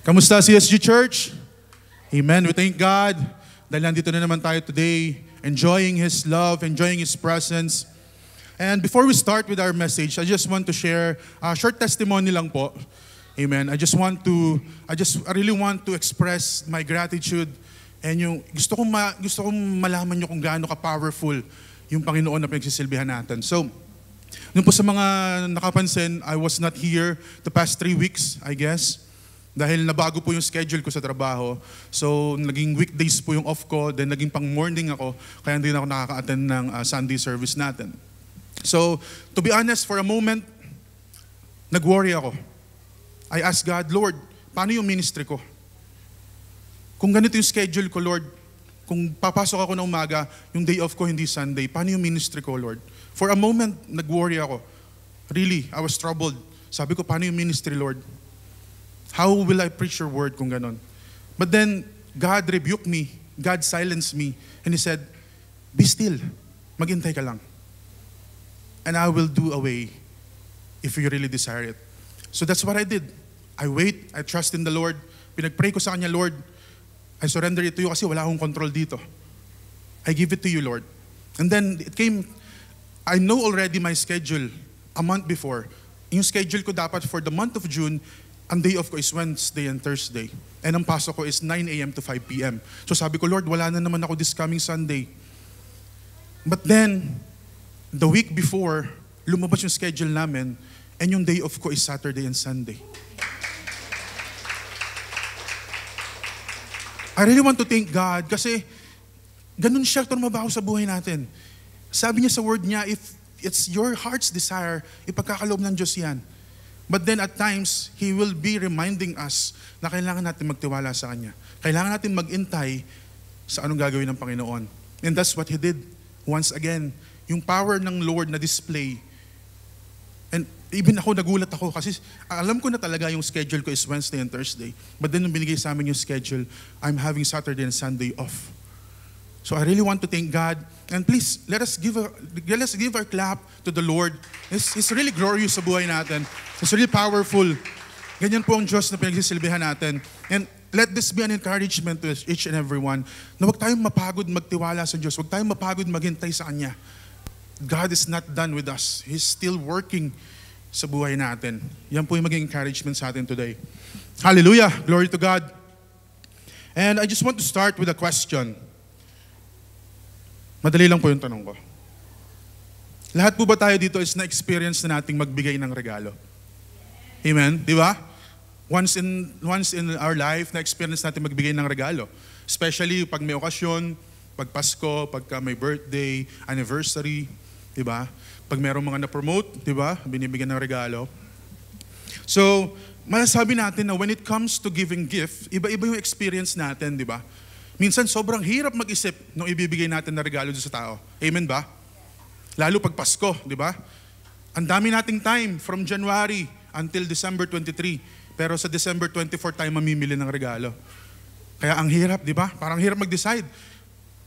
Kamusta CSG Church? Amen. We thank God dahil nandito na naman tayo today, enjoying His love, enjoying His presence. And before we start with our message, I just want to share a short testimony lang po. Amen. I really want to express my gratitude and yung gusto kong malaman nyo kung gaano ka-powerful yung Panginoon na pinagsisilbihan natin. So, nung po sa mga nakapansin, I was not here the past 3 weeks, I guess. Dahil nabago po yung schedule ko sa trabaho. So, naging weekdays po yung off ko, then naging pang morning ako, kaya hindi na ako nakaka-attend ng Sunday service natin. So, to be honest, for a moment, nag-worry ako. I asked God, Lord, paano yung ministry ko? Kung ganito yung schedule ko, Lord, kung papasok ako na umaga, yung day off ko hindi Sunday, paano yung ministry ko, Lord? For a moment, nag-worry ako. Really, I was troubled. Sabi ko, paano yung ministry, Lord? How will I preach your word kung ganon? But then, God rebuked me. God silenced me. And He said, be still. Maghintay ka lang. And I will do away if you really desire it. So that's what I did. I wait. I trust in the Lord. Pinag-pray ko sa Kanya, Lord, I surrender it to you kasi wala akong control dito. I give it to you, Lord. And then it came, I know already my schedule a month before. Yung schedule ko dapat for the month of June, ang day off ko is Wednesday and Thursday. And ang pasok ko is 9 a.m. to 5 p.m. So sabi ko, Lord, wala na naman ako this coming Sunday. But then, the week before, lumabas yung schedule namin, and yung day off ko is Saturday and Sunday. I really want to thank God kasi ganun siya tumabaho sa buhay natin. Sabi niya sa word niya, if it's your heart's desire, ipagkakaloob ng Diyos yan. But then at times, He will be reminding us na kailangan natin magtiwala sa Kanya. Kailangan natin mag-intay sa anong gagawin ng Panginoon. And that's what He did. Once again, yung power ng Lord na display. And even ako, nagulat ako kasi alam ko na talaga yung schedule ko is Wednesday and Thursday. But then nung binigay sa amin yung schedule, I'm having Saturday and Sunday off. So I really want to thank God. And please, let us give a clap to the Lord. He's really glorious sa buhay natin. He's really powerful. Ganyan po ang Diyos na pinagsisilbihan natin. And let this be an encouragement to each and every one na huwag tayong mapagod magtiwala sa Diyos. Huwag tayong mapagod maghintay sa Kanya. God is not done with us. He's still working sa buhay natin. Yan po yung maging encouragement sa atin today. Hallelujah! Glory to God. And I just want to start with a question. Madali lang po yung tanong ko. Lahat po ba tayo dito is na-experience na nating magbigay ng regalo? Amen? Di ba? Once in our life, na-experience natin magbigay ng regalo. Especially pag may okasyon, pag Pasko, pagka may birthday, anniversary, di ba? Pag merong mga na-promote, di ba? Binibigyan ng regalo. So, masasabi natin na when it comes to giving gift, iba-iba yung experience natin, di ba? Minsan sobrang hirap mag-isip nung ibibigay natin na regalo sa tao. Amen ba? Lalo pag Pasko, di ba? Ang dami nating time from January until December 23. Pero sa December 24 tayo mamimili ng regalo. Kaya ang hirap, di ba? Parang hirap mag-decide.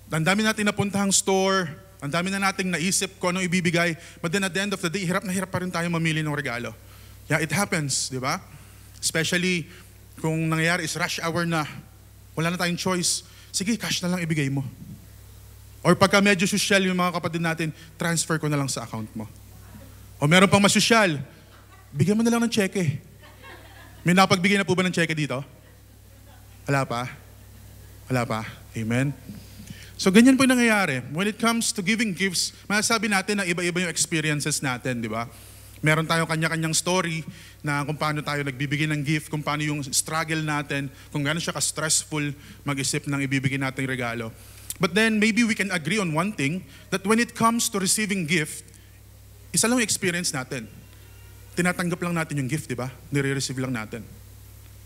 Ang dami nating napuntahang store, ang dami na nating naisip kung anong ibibigay. But then at the end of the day, hirap na hirap pa rin tayo mamili ng regalo. Yeah, it happens, di ba? Especially kung nangyayari is rush hour na, wala na tayong choice. Sige, cash na lang ibigay mo. Or pagka medyo social yung mga kapatid natin, transfer ko na lang sa account mo. O meron pang masosyal, bigyan mo na lang ng cheque. May napagbigay na po ba ng cheque dito? Wala pa? Wala pa? Amen? So ganyan po yung nangyayari. When it comes to giving gifts, masasabi natin na iba-iba yung experiences natin, di ba? Meron tayong kanya-kanyang story na kung paano tayo nagbibigay ng gift, kung paano yung struggle natin, kung gaano siya ka-stressful mag-isip ng ibibigay nating regalo. But then maybe we can agree on one thing, that when it comes to receiving gift, isa lang yung experience natin. Tinatanggap lang natin yung gift, di ba? Nire-receive lang natin.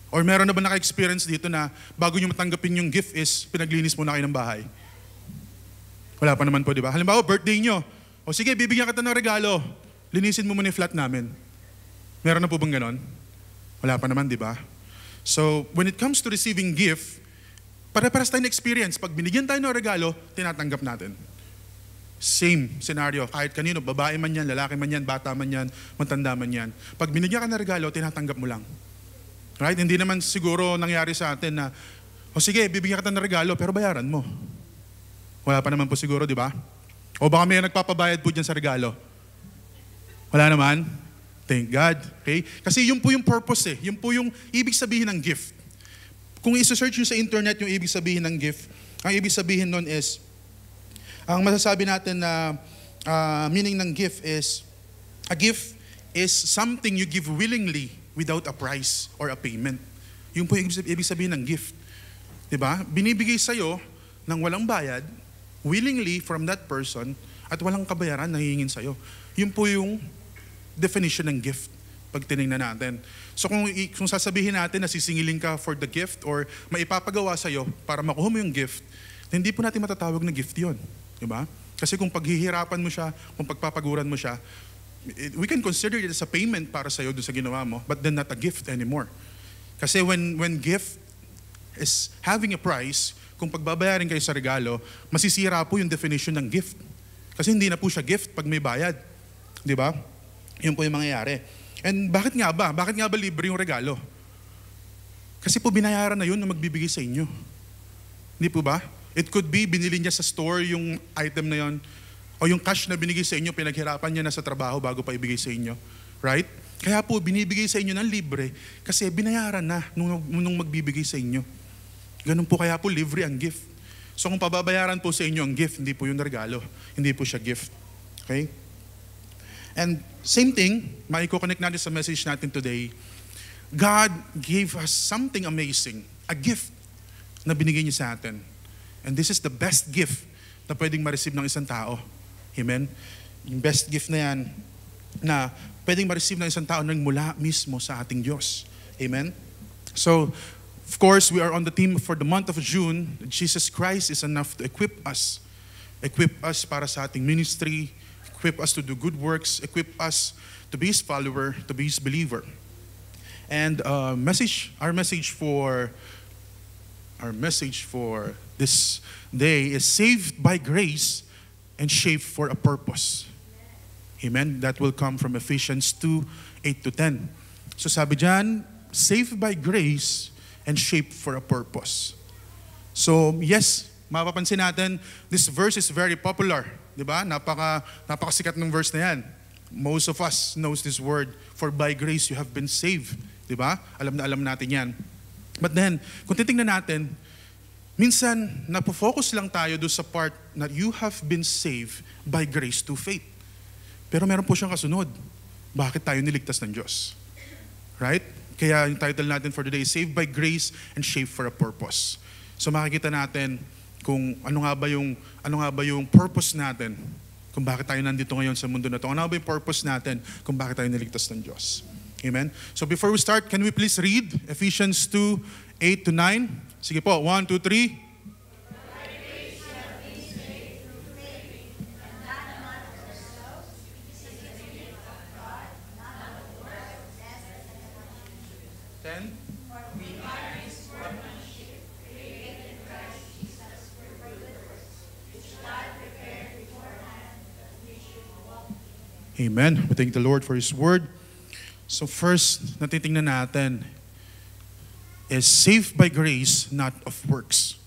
Or meron na ba naka-experience dito na bago nyo matanggapin yung gift is pinaglinis muna kayo ng bahay? Wala pa naman po, di ba? Halimbawa, birthday nyo. O sige, bibigyan kita ng regalo. Linisin mo muna yung flat namin. Meron na po bang ganon? Wala pa naman, di ba? So, when it comes to receiving gift, pare-paras tayong experience. Pag binigyan tayo ng regalo, tinatanggap natin. Same scenario. Kahit kanino, babae man yan, lalaki man yan, bata man yan, matanda man yan. Pag binigyan ka ng regalo, tinatanggap mo lang. Right? Hindi naman siguro nangyari sa atin na, o sige, bibigyan kita ng regalo, pero bayaran mo. Wala pa naman po siguro, di ba? O baka may nagpapabayad po dyan sa regalo. Wala naman. Thank God. Okay? Kasi yun po yung purpose eh. Yun po yung ibig sabihin ng gift. Kung isa-search nyo sa internet yung ibig sabihin ng gift, ang ibig sabihin nun is, ang masasabi natin na meaning ng gift is, a gift is something you give willingly without a price or a payment. Yun po yung ibig sabihin ng gift. Diba? Binibigay sa'yo ng walang bayad, willingly from that person, at walang kabayaran na hihingin sa'yo. Yun po yung definition ng gift pag tinignan natin. So kung sasabihin natin na sisingilin ka for the gift or maipapagawa sa'yo para makuha mo yung gift, hindi po natin matatawag na gift yun. Diba? Kasi kung paghihirapan mo siya, kung pagpapaguran mo siya, we can consider it as a payment para sa'yo doon sa ginawa mo, but then not a gift anymore. Kasi when gift is having a price, kung pagbabayarin kayo sa regalo, masisira po yung definition ng gift. Kasi hindi na po siya gift pag may bayad. Di ba? Yun po yung mangyayari. And bakit nga ba? Bakit nga ba libre yung regalo? Kasi po binayaran na yun na magbibigay sa inyo. Hindi po ba? It could be, binili niya sa store yung item na yun, o yung cash na binigay sa inyo, pinaghirapan niya na sa trabaho bago pa ibigay sa inyo. Right? Kaya po, binibigay sa inyo ng libre kasi binayaran na nung magbibigay sa inyo. Ganun po, kaya po libre ang gift. So kung pababayaran po sa inyo ang gift, hindi po yung regalo. Hindi po siya gift. Okay? And same thing, maiko-connect natin sa message natin today. God gave us something amazing, a gift na binigay niya sa atin. And this is the best gift na pwedeng ma-receive ng isang tao. Amen? Yung best gift na yan na pwedeng ma-receive ng isang tao nang mula mismo sa ating Diyos. Amen? So, of course, we are on the theme for the month of June. Jesus Christ is enough to equip us. Equip us para sa ating ministry, equip us to do good works, equip us to be His follower, to be His believer. And our message for this day is saved by grace and shaped for a purpose. Amen? That will come from Ephesians 2:8-10. So sabi dyan, saved by grace and shaped for a purpose. So yes, mapapansin natin, this verse is very popular. Diba? Napakasikat ng verse na yan. Most of us knows this word, for by grace you have been saved. Diba? Alam na alam natin yan. But then, kung titingnan natin, minsan, napofocus lang tayo doon sa part na you have been saved by grace to faith. Pero meron po siyang kasunod. Bakit tayo niligtas ng Diyos? Right? Kaya yung title natin for today is Saved by Grace and Shaped for a Purpose. So makikita natin kung ano nga ba yung purpose natin, kung bakit tayo nandito ngayon sa mundo na ito. Ano nga ba yung purpose natin kung bakit tayo niligtas ng Diyos? Amen? So before we start, can we please read Ephesians 2:8-9? Sige po, 1, 2, 3. Amen. We thank the Lord for His word. So first, natitingnan natin is saved by grace, not of works.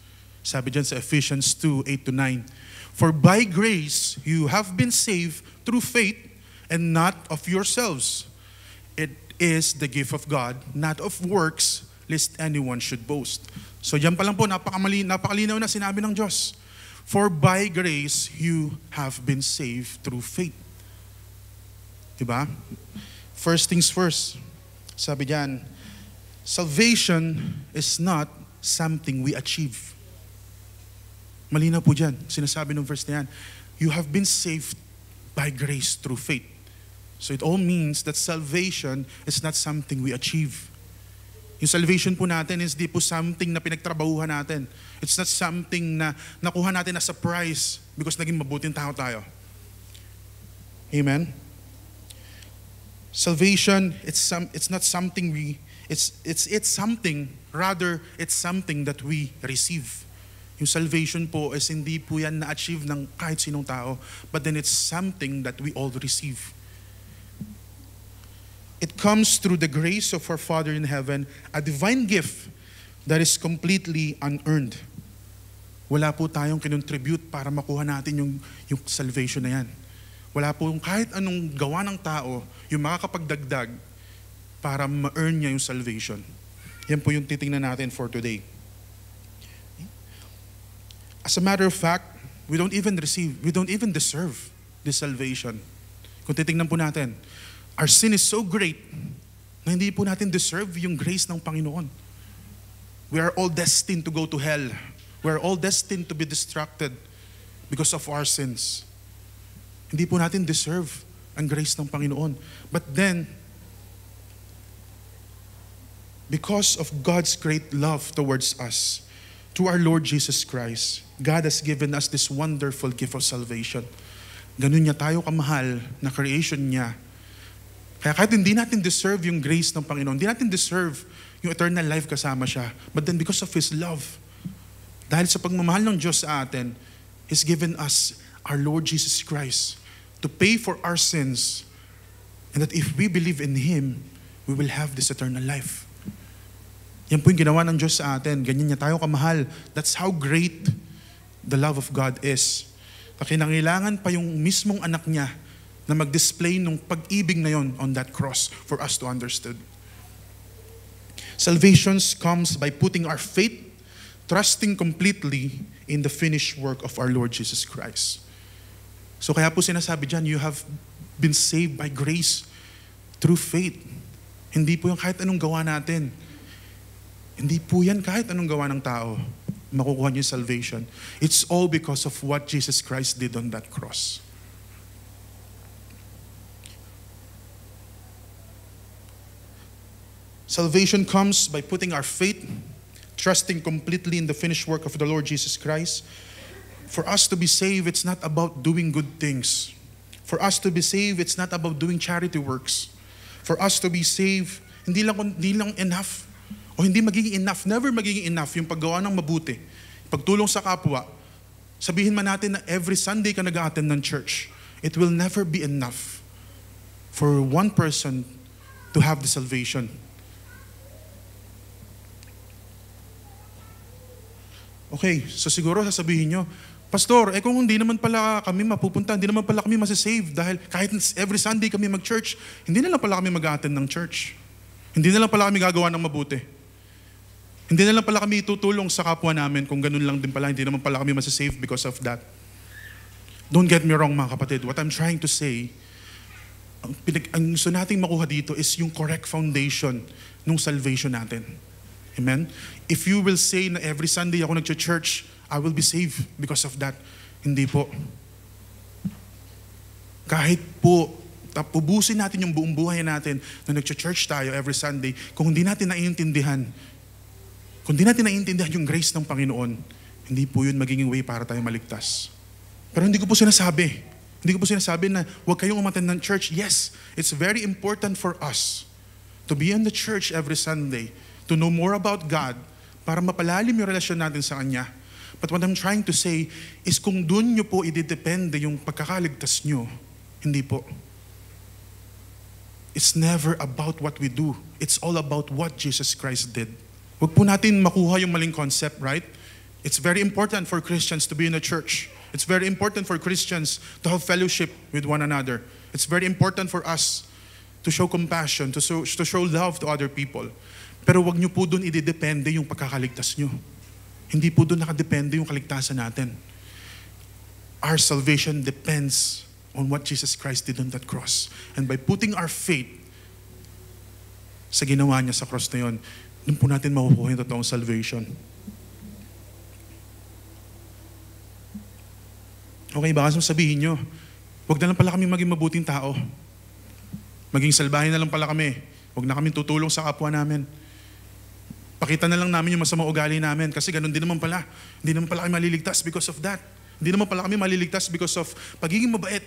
Sabi dyan sa Ephesians 2:8-9. For by grace you have been saved through faith and not of yourselves. It is the gift of God, not of works, lest anyone should boast. So dyan pa lang po, napakalinaw na sinabi ng Diyos. For by grace you have been saved through faith. Diba? First things first. Sabi diyan, salvation is not something we achieve. Malinaw po diyan. Sinasabi ng verse na yan. You have been saved by grace through faith. So it all means that salvation is not something we achieve. Yung salvation po natin is di po something na pinagtrabahuhan natin. It's not something na nakuha natin as a prize because naging mabuting tao tayo. Amen? Salvation, it's not something it's something, rather it's something that we receive. Yung salvation po is hindi po yan na-achieve ng kahit sinong tao, but then it's something that we all receive. It comes through the grace of our Father in heaven, a divine gift that is completely unearned. Wala po tayong kinontribute para makuha natin yung salvation na yan. Wala po kahit anong gawa ng tao yung makakapagdagdag para ma-earn niya yung salvation. Yan po yung titingnan natin for today. As a matter of fact, we don't even deserve this salvation. Kung titingnan po natin, our sin is so great na hindi po natin deserve yung grace ng Panginoon. We are all destined to go to hell. We are all destined to be distracted because of our sins. Hindi po natin deserve ang grace ng Panginoon. But then, because of God's great love towards us, through our Lord Jesus Christ, God has given us this wonderful gift of salvation. Ganun niya tayo kamahal na creation niya. Kaya kahit hindi natin deserve yung grace ng Panginoon, hindi natin deserve yung eternal life kasama siya. But then because of His love, dahil sa pagmamahal ng Diyos sa atin, He's given us our Lord Jesus Christ to pay for our sins, and that if we believe in Him, we will have this eternal life. Yan po yung ginawa ng Diyos sa atin. Ganyan niya tayo kamahal. That's how great the love of God is. Kinangailangan pa yung mismong anak niya na mag-display ng pag-ibig na yon on that cross for us to understand. Salvation comes by putting our faith, trusting completely in the finished work of our Lord Jesus Christ. So kaya po sinasabi dyan, you have been saved by grace through faith. Hindi po yung kahit anong gawa natin. Hindi po yan kahit anong gawa ng tao. Makukuha niyo yung salvation. It's all because of what Jesus Christ did on that cross. Salvation comes by putting our faith, trusting completely in the finished work of the Lord Jesus Christ. For us to be saved, it's not about doing good things. For us to be saved, it's not about doing charity works. For us to be saved, hindi lang enough. O hindi magiging enough, never magiging enough yung paggawa ng mabuti, pagtulong sa kapwa. Sabihin man natin na every Sunday ka nag-a-attend ng church, it will never be enough for one person to have the salvation. Okay, so siguro sasabihin nyo, Pastor, kung hindi naman pala kami mapupunta, hindi naman pala kami masasave dahil kahit every Sunday kami mag-church, hindi na lang pala kami mag-a-attend ng church. Hindi na lang pala kami gagawa ng mabuti. Hindi na lang pala kami tutulong sa kapwa namin kung ganun lang din pala, hindi naman pala kami masasave because of that. Don't get me wrong mga kapatid. What I'm trying to say, ang gusto nating makuha dito is yung correct foundation ng salvation natin. Amen? If you will say na every Sunday ako nag-church, I will be saved because of that. Hindi po. Kahit po, ubusin natin yung buong buhay natin na nag-church tayo every Sunday, kung hindi natin naiintindihan yung grace ng Panginoon, hindi po yun magiging way para tayo maligtas. Pero hindi ko po sinasabi na huwag kayong umattend ng church. Yes, it's very important for us to be in the church every Sunday, to know more about God, para mapalalim yung relasyon natin sa Kanya. But what I'm trying to say is kung doon nyo po ididepende yung pagkakaligtas nyo, hindi po. It's never about what we do. It's all about what Jesus Christ did. Huwag po natin makuha yung maling concept, right? It's very important for Christians to be in a church. It's very important for Christians to have fellowship with one another. It's very important for us to show compassion, to show love to other people. Pero wag nyo po doon ididepende yung pagkakaligtas nyo. Hindi po doon nakadepende yung kaligtasan natin. Our salvation depends on what Jesus Christ did on that cross. And by putting our faith sa ginawa niya sa cross na yun, doon po natin makukuha yung totoong salvation. Okay, baka sabihin nyo, wag na lang pala kami maging mabuting tao. Maging salbahin na lang pala kami. Wag na kami tutulong sa kapwa namin. Pakita na lang namin yung masamang ugali namin kasi ganun din naman pala. Hindi naman pala kami maliligtas because of that. Hindi naman pala kami maliligtas because of pagiging mabait.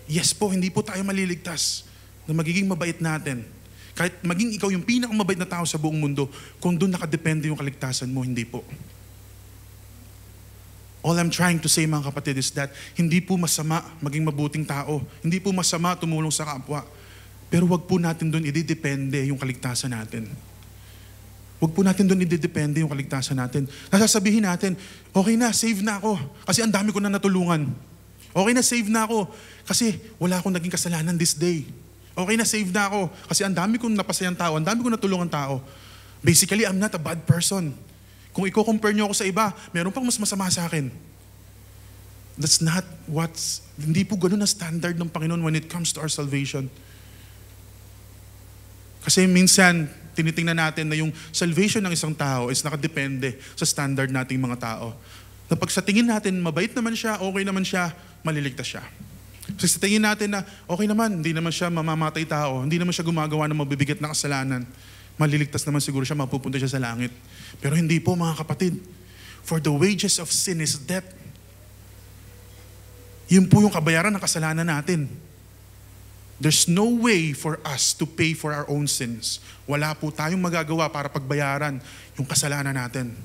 Yes po, hindi po tayo maliligtas na magiging mabait natin. Kahit maging ikaw yung pinakamabait na tao sa buong mundo, kung doon nakadepende yung kaligtasan mo, hindi po. All I'm trying to say mga kapatid is that hindi po masama maging mabuting tao. Hindi po masama tumulong sa kapwa. Pero wag po natin doon ididepende yung kaligtasan natin. Wag po natin doon ididepende yung kaligtasan natin. Nasasabihin natin, okay na, save na ako. Kasi ang dami ko na natulungan. Okay na, save na ako. Kasi wala akong naging kasalanan this day. Okay na, save na ako. Kasi ang dami kong napasayang tao, ang dami kong natulungan tao. Basically, I'm not a bad person. Kung i-compare niyo ako sa iba, meron pang mas masama sa akin. That's not hindi po ganun na standard ng Panginoon when it comes to our salvation. Kasi minsan, tinitingnan natin na yung salvation ng isang tao is nakadepende sa standard nating mga tao. Na pag sa tingin natin, mabait naman siya, okay naman siya, maliligtas siya. Kasi sa tingin natin na okay naman, hindi naman siya mamamatay tao, hindi naman siya gumagawa ng mabibigat na kasalanan, maliligtas naman siguro siya, mapupunta siya sa langit. Pero hindi po mga kapatid. For the wages of sin is death. Yun po yung kabayaran ng kasalanan natin. There's no way for us to pay for our own sins. Wala po tayong magagawa para pagbayaran yung kasalanan natin.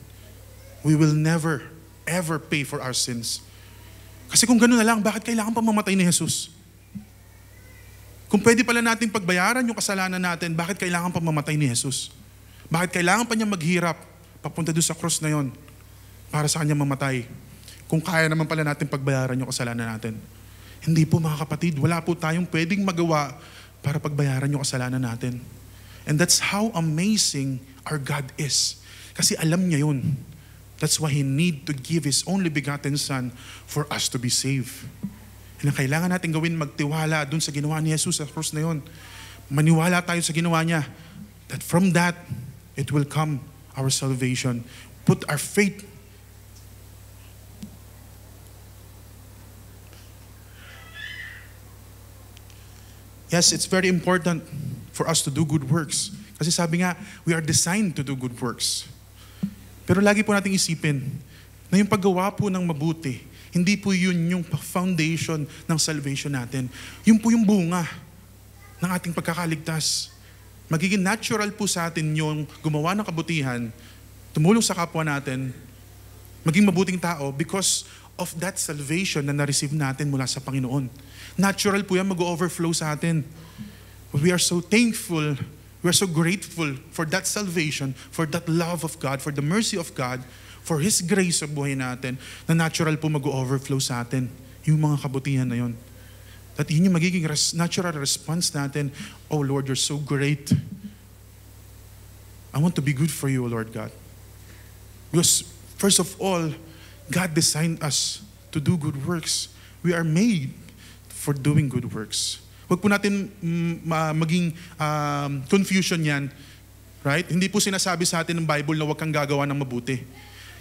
We will never, ever pay for our sins. Kasi kung gano'n na lang, bakit kailangan pa mamatay ni Jesus? Kung pwede pala natin pagbayaran yung kasalanan natin, bakit kailangan pa mamatay ni Jesus? Bakit kailangan pa niya maghirap papunta doon sa cross na yon para sa kanya mamatay? Kung kaya naman pala natin pagbayaran yung kasalanan natin. Hindi po mga kapatid, wala po tayong pwedeng magawa para pagbayaran yung kasalanan natin. And that's how amazing our God is. Kasi alam niya yun. That's why He need to give His only begotten Son for us to be saved. And ang kailangan natin gawin, magtiwala dun sa ginawa ni Jesus sa cross na yun. Maniwala tayo sa ginawa niya. That from that, it will come our salvation. Put our faith. Yes, it's very important for us to do good works. Kasi sabi nga, we are designed to do good works. Pero lagi po nating isipin na yung paggawa po ng mabuti, hindi po yun yung foundation ng salvation natin. Yun po yung bunga ng ating pagkakaligtas. Magiging natural po sa atin yung gumawa ng kabutihan, tumulong sa kapwa natin, maging mabuting tao because of that salvation na na-receive natin mula sa Panginoon. Natural po yan mag-overflow sa atin. We are so thankful, we are so grateful for that salvation, for that love of God, for the mercy of God, for His grace sa buhay natin, na natural po mag-overflow sa atin. Yung mga kabutihan na yun. That yun yung magiging natural response natin. Oh Lord, you're so great. I want to be good for you, Lord God. Because first of all, God designed us to do good works. We are made for doing good works. Huwag po natin maging confusion yan. Right? Hindi po sinasabi sa atin ng Bible na huwag kang gagawa ng mabuti.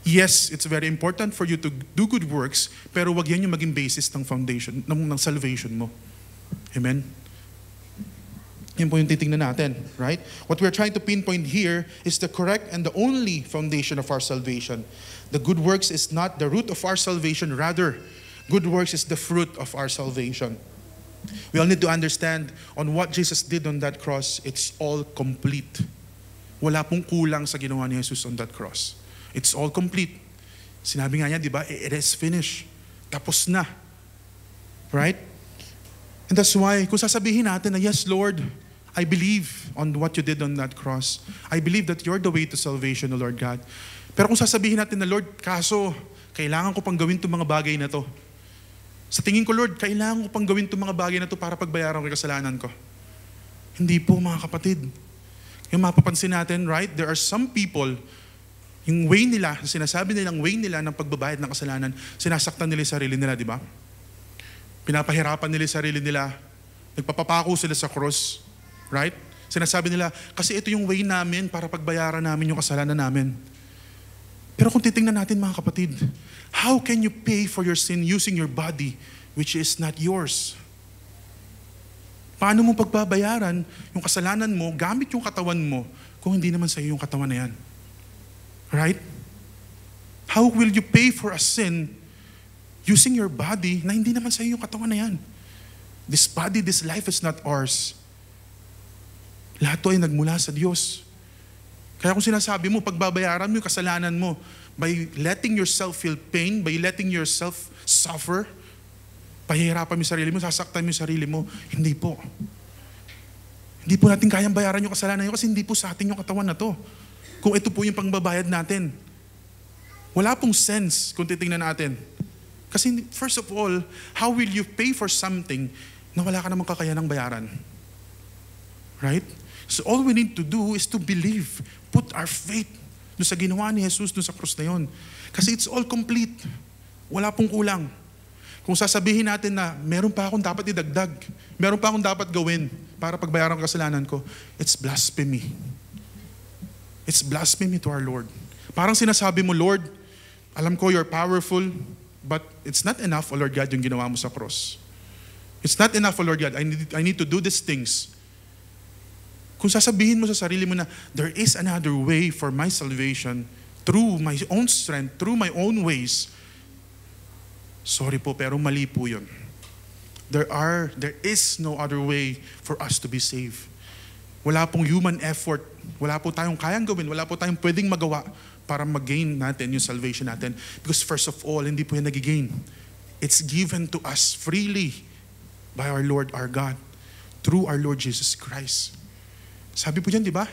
Yes, it's very important for you to do good works, pero huwag yan yung maging basis ng foundation, ng salvation mo. Amen? Yan po yung titingnan natin. Right? What we're trying to pinpoint here is the correct and the only foundation of our salvation. The good works is not the root of our salvation. Rather, good works is the fruit of our salvation. We all need to understand on what Jesus did on that cross, it's all complete. Wala pong kulang sa ginawa ni Jesus on that cross. It's all complete. Sinabi nga niya, di ba, it is finished. Tapos na. Right? And that's why, kung sasabihin natin na, yes, Lord, I believe on what you did on that cross. I believe that you're the way to salvation, O Lord God. Pero kung sasabihin natin na, Lord, kaso, kailangan ko pang gawin itong mga bagay na to. Sa tingin ko, Lord, kailangan ko pang gawin itong mga bagay na to para pagbayaran ko yung kasalanan ko. Hindi po, mga kapatid. Yung mapapansin natin, right? There are some people, yung way nila, sinasabi nilang way nila ng pagbabayad ng kasalanan, sinasaktan nila yung sarili nila, di ba? Pinapahirapan nila yung sarili nila. Nagpapapako sila sa cross. Right? Sinasabi nila, kasi ito yung way namin para pagbayaran namin yung kasalanan namin. Pero kung titingnan natin mga kapatid, how can you pay for your sin using your body which is not yours? Paano mo pagbabayaran yung kasalanan mo gamit yung katawan mo kung hindi naman sa iyo yung katawan na yan? Right? How will you pay for a sin using your body na hindi naman sa iyo yung katawan na yan? This body, this life is not ours. Lahat to ay nagmula sa Diyos. Kaya kung sinasabi mo, pagbabayaran mo yung kasalanan mo by letting yourself feel pain, by letting yourself suffer, pahihirapan mo yung sarili mo, sasaktan mo yung sarili mo, hindi po. Hindi po natin kayang bayaran yung kasalanan nyo kasi hindi po sa atin yung katawan na to. Kung ito po yung pangbabayad natin. Wala pong sense kung titingnan natin. Kasi first of all, how will you pay for something na wala ka namang kakayanang bayaran? Right? So all we need to do is to believe. Put our faith doon sa ginawa ni Jesus doon sa krus na yun. Kasi it's all complete. Wala pong kulang. Kung sasabihin natin na meron pa akong dapat idagdag, meron pa akong dapat gawin para pagbayaran ang kasalanan ko, it's blasphemy. It's blasphemy to our Lord. Parang sinasabi mo, Lord, alam ko you're powerful, but it's not enough, O Lord God, yung ginawa mo sa cross. It's not enough, O Lord God. I need to do these things. Kung sasabihin mo sa sarili mo na there is another way for my salvation through my own strength, through my own ways, sorry po, pero mali po yun. There is no other way for us to be saved. Wala pong human effort. Wala po tayong kayang gawin. Wala po tayong pwedeng magawa para mag-gain natin yung salvation natin. Because first of all, hindi po yan nag-gain. It's given to us freely by our Lord, our God, through our Lord Jesus Christ. Sabi po dyan, di ba?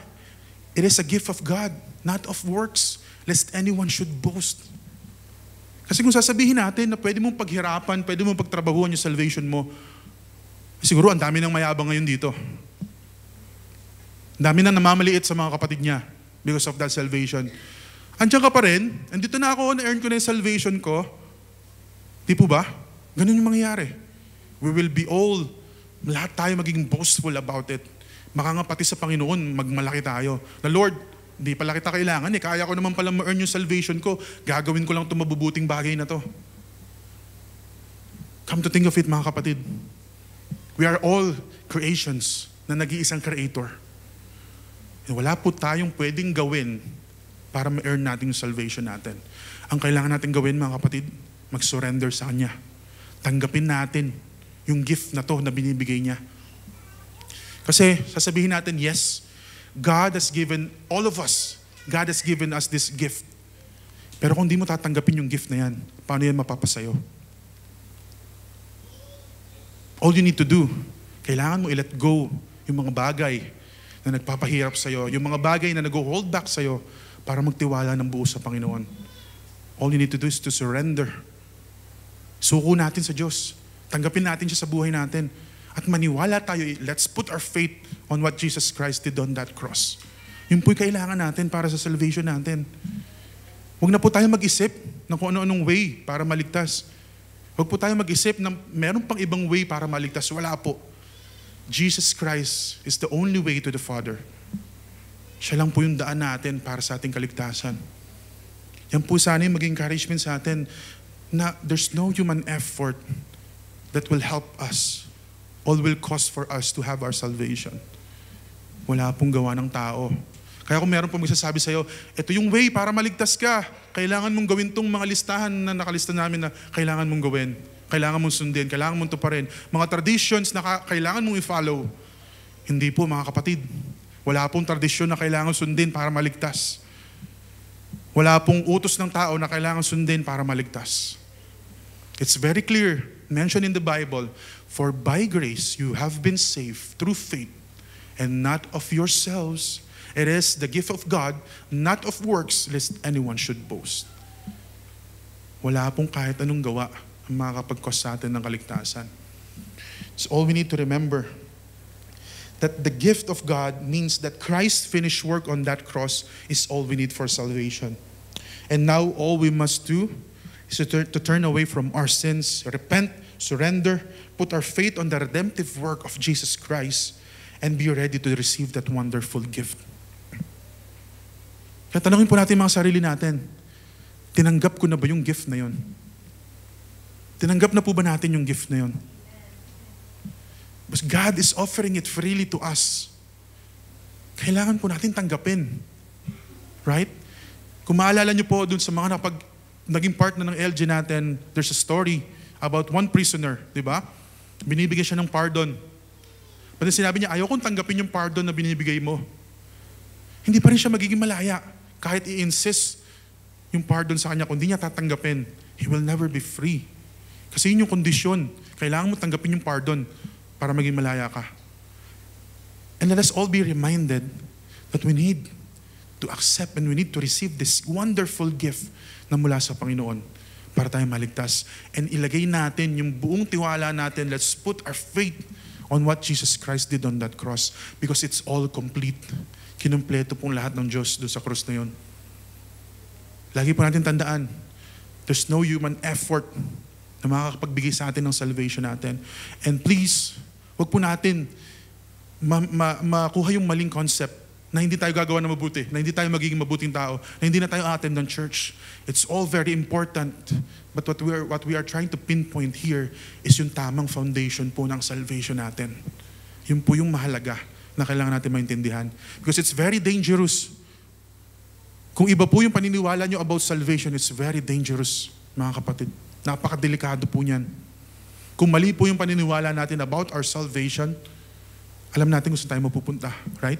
It is a gift of God, not of works, lest anyone should boast. Kasi kung sasabihin natin na pwede mong paghirapan, pwede mong pagtrabahuan yung salvation mo, siguro ang dami ng mayabang ngayon dito. Ang dami na namamaliit sa mga kapatid niya because of that salvation. Andiyan ka pa rin, andito na ako, na-earn ko na yung salvation ko. Di po ba? Ganun yung mangyayari. We will be all, lahat tayo magiging boastful about it. Baka nga pati sa Panginoon, magmalaki tayo. Na Lord, hindi pala kita kailangan eh. Kaya ko naman pala ma-earn yung salvation ko. Gagawin ko lang itong mabubuting bagay na to. Come to think of it, mga kapatid. We are all creations na nag-iisang creator. And wala po tayong pwedeng gawin para ma-earn natin yung salvation natin. Ang kailangan natin gawin, mga kapatid, mag-surrender sa Kanya. Tanggapin natin yung gift na to na binibigay niya. Kasi sasabihin natin, yes, God has given all of us, God has given us this gift. Pero kung di mo tatanggapin yung gift na yan, paano yan mapapasayo? All you need to do, kailangan mo i-let go yung mga bagay na nagpapahirap sa'yo, yung mga bagay na nag-hold back sa'yo para magtiwala ng buo sa Panginoon. All you need to do is to surrender. Suko natin sa Diyos. Tanggapin natin siya sa buhay natin. At maniwala tayo, let's put our faith on what Jesus Christ did on that cross. Yun po'y kailangan natin para sa salvation natin. Huwag na po tayo mag-isip ng kung ano-anong way para maligtas. Huwag po tayo mag-isip na meron pang ibang way para maligtas. Wala po. Jesus Christ is the only way to the Father. Siya lang po yung daan natin para sa ating kaligtasan. Yan po sana yung maging encouragement sa atin na there's no human effort that will help us. All will cost for us to have our salvation. Wala pong gawa ng tao. Kaya kung meron pong magsasabi sa'yo, ito yung way para maligtas ka. Kailangan mong gawin tong mga listahan na nakalista namin na kailangan mong gawin. Kailangan mong sundin. Kailangan mong tuparin. Mga traditions na kailangan mong i-follow. Hindi po, mga kapatid. Wala pong tradisyon na kailangan sundin para maligtas. Wala pong utos ng tao na kailangan sundin para maligtas. It's very clear, mentioned in the Bible, for by grace you have been saved through faith, and not of yourselves. It is the gift of God, not of works, lest anyone should boast. Wala pong kahit anong gawa ang makakapag-cause sa atin ng kaligtasan. So all we need to remember, that the gift of God means that Christ's finished work on that cross is all we need for salvation. And now all we must do is to turn away from our sins, repent, surrender, put our faith on the redemptive work of Jesus Christ, and be ready to receive that wonderful gift. Kaya tanongin po natin mga sarili natin, tinanggap ko na ba yung gift na yun? Tinanggap na po ba natin yung gift na yun? Because God is offering it freely to us. Kailangan po natin tanggapin. Right? Kung maalala niyo po dun sa mga naging part na ng LG natin, there's a story about one prisoner, di ba? Binibigyan siya ng pardon. But sinabi niya, ayaw kong tanggapin yung pardon na binibigay mo. Hindi pa rin siya magiging malaya. Kahit i-insist yung pardon sa kanya, kung di niya tatanggapin, he will never be free. Kasi yun yung kondisyon. Kailangan mo tanggapin yung pardon para maging malaya ka. And let us all be reminded that we need to accept and we need to receive this wonderful gift na mula sa Panginoon para tayo maligtas. And ilagay natin yung buong tiwala natin. Let's put our faith on what Jesus Christ did on that cross because it's all complete. Kinumpleto pong lahat ng Diyos doon sa cross na yun. Lagi po natin tandaan, there's no human effort na makakapagbigay sa atin ng salvation natin. And please, wag po natin makuha yung maling concept na hindi tayo gagawa ng mabuti, na hindi tayo magiging mabuting tao, na hindi na tayo attend ng church. It's all very important. But what we are trying to pinpoint here is yung tamang foundation po ng salvation natin. Yun po yung mahalaga na kailangan natin maintindihan. Because it's very dangerous. Kung iba po yung paniniwala nyo about salvation, it's very dangerous, mga kapatid. Napakadelikado po niyan. Kung mali po yung paniniwala natin about our salvation, alam natin kung saan tayo mapupunta, right?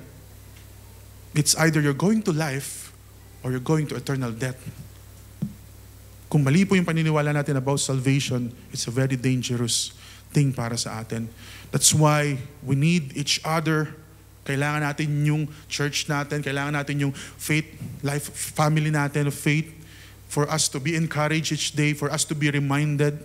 It's either you're going to life or you're going to eternal death. Kung mali po yung paniniwala natin about salvation, it's a very dangerous thing para sa atin. That's why we need each other. Kailangan natin yung church natin, kailangan natin yung faith, life, family natin of faith for us to be encouraged each day, for us to be reminded.